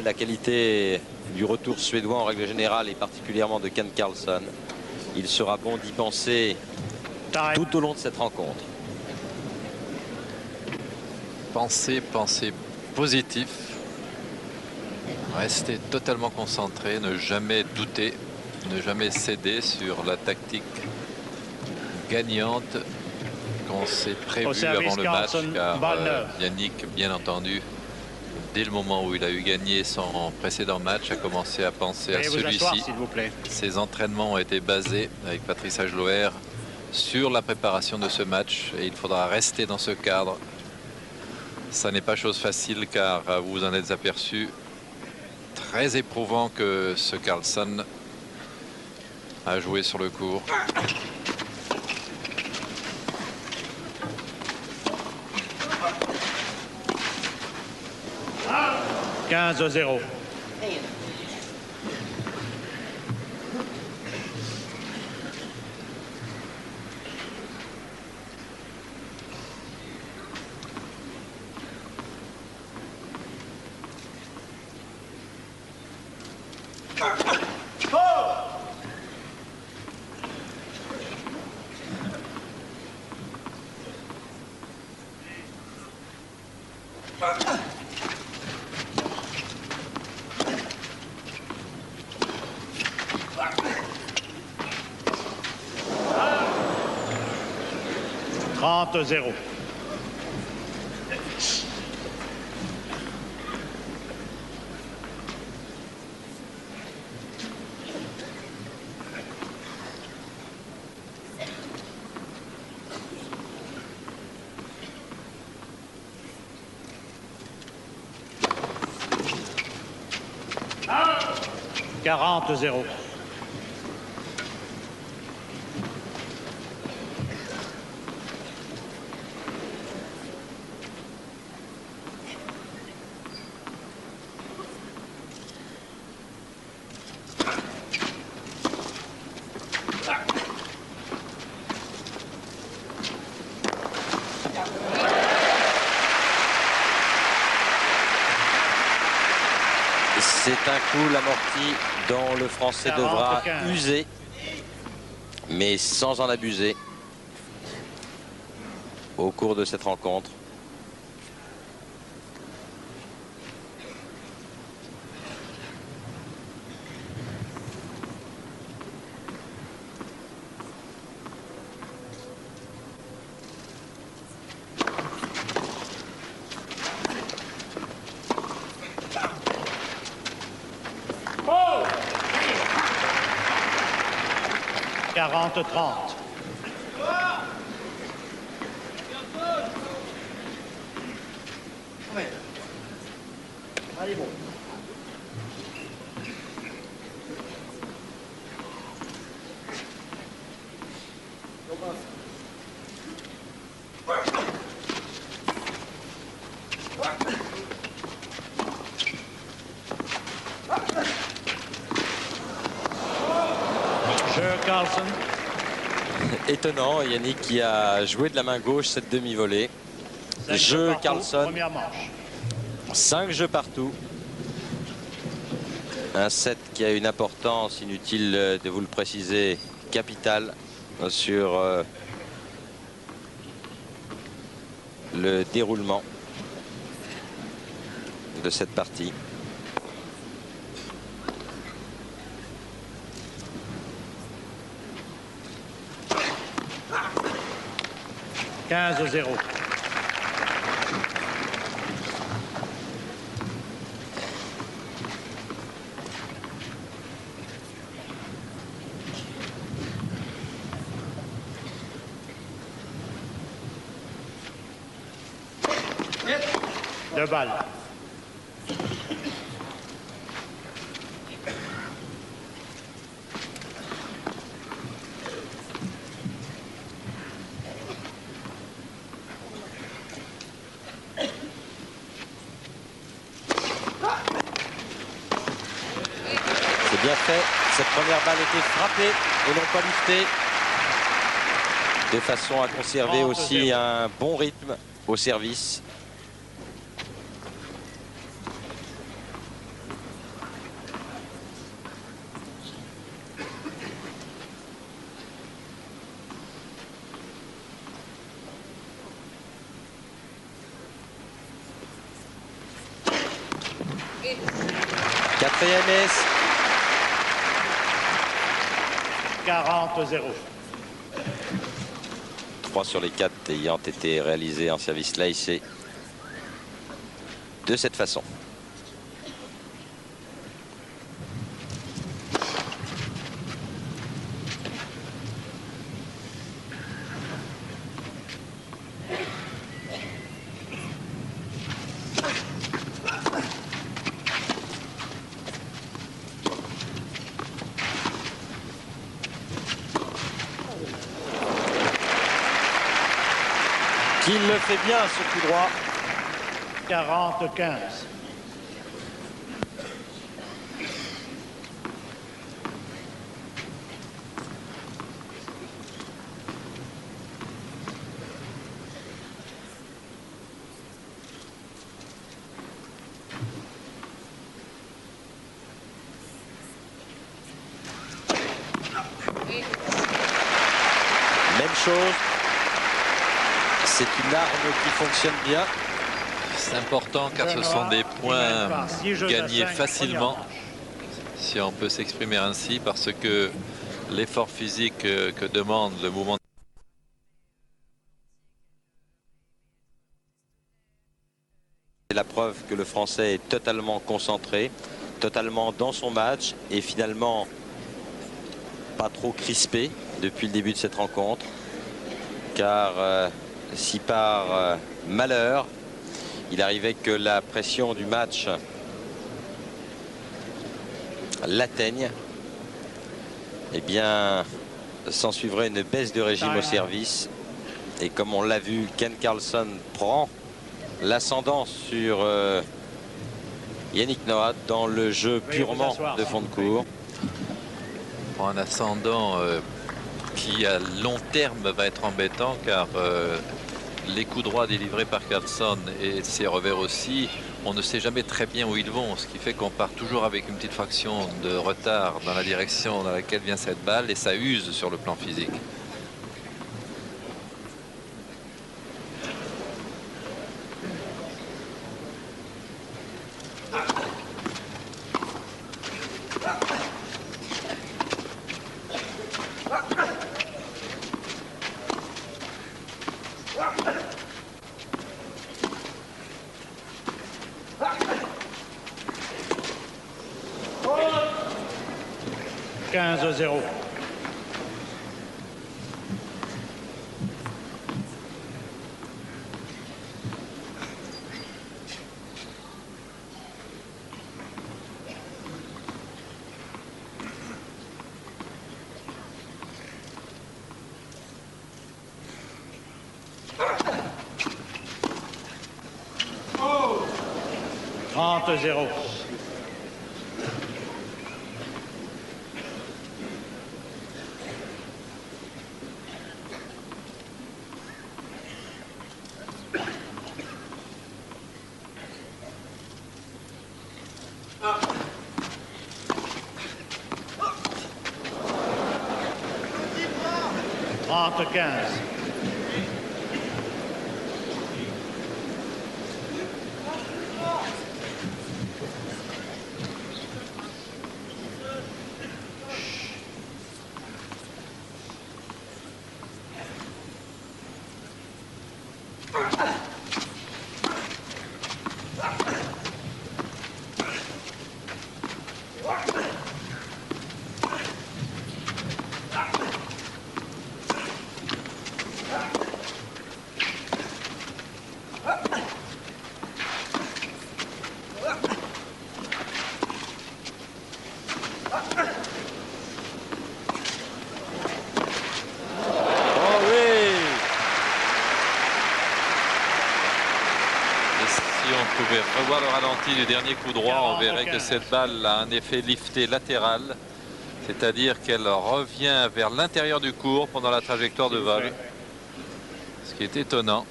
La qualité du retour suédois en règle générale et particulièrement de Ken Carlson. Il sera bon d'y penser tout au long de cette rencontre. Pensez positif. Restez totalement concentré, ne jamais douter, ne jamais céder sur la tactique gagnante qu'on s'est prévu avant le match, car Yannick, bien entendu, dès le moment où il a eu gagné son précédent match, a commencé à penser à celui-ci. Ses entraînements ont été basés avec Patrice Agloer sur la préparation de ce match et il faudra rester dans ce cadre. Ça n'est pas chose facile, car vous vous en êtes aperçu, très éprouvant que ce Carlson a joué sur le court. « 15-0. Zéro. Quarante zéro. C'est un coup, l'amorti, dont le Français devra user, mais sans en abuser au cours de cette rencontre. Quarante 30. Allez bon. Carlson. Étonnant, Yannick qui a joué de la main gauche cette demi-volée. Jeu Carlson. 5 jeux partout. Un set qui a une importance, inutile de vous le préciser, capitale sur le déroulement de cette partie. « 15-0. Deux balles. C'est bien fait. Cette première balle était frappée et non pas liftée, de façon à conserver aussi un bon rythme au service. Quatrième ace. 40-0. 3 sur les 4 ayant été réalisés en service slicé de cette façon. Il le fait bien, ce coup droit. 40-15. Même chose. C'est une arme qui fonctionne bien. C'est important car ce sont des points gagnés facilement, si on peut s'exprimer ainsi, parce que l'effort physique que demande le mouvement. C'est la preuve que le Français est totalement concentré, totalement dans son match et finalement pas trop crispé depuis le début de cette rencontre. Car si par malheur, il arrivait que la pression du match l'atteigne, eh bien, s'en suivrait une baisse de régime au service. Et comme on l'a vu, Ken Carlson prend l'ascendant sur Yannick Noah dans le jeu purement de fond de cours. Prend un ascendant qui à long terme va être embêtant car les coups droits délivrés par Carlson et ses revers aussi, on ne sait jamais très bien où ils vont, ce qui fait qu'on part toujours avec une petite fraction de retard dans la direction dans laquelle vient cette balle et ça use sur le plan physique. $15-0. $30-0. $30-15. Revoir le ralenti du dernier coup droit, on verrait que cette balle a un effet lifté latéral, c'est-à-dire qu'elle revient vers l'intérieur du court pendant la trajectoire de vol, ce qui est étonnant.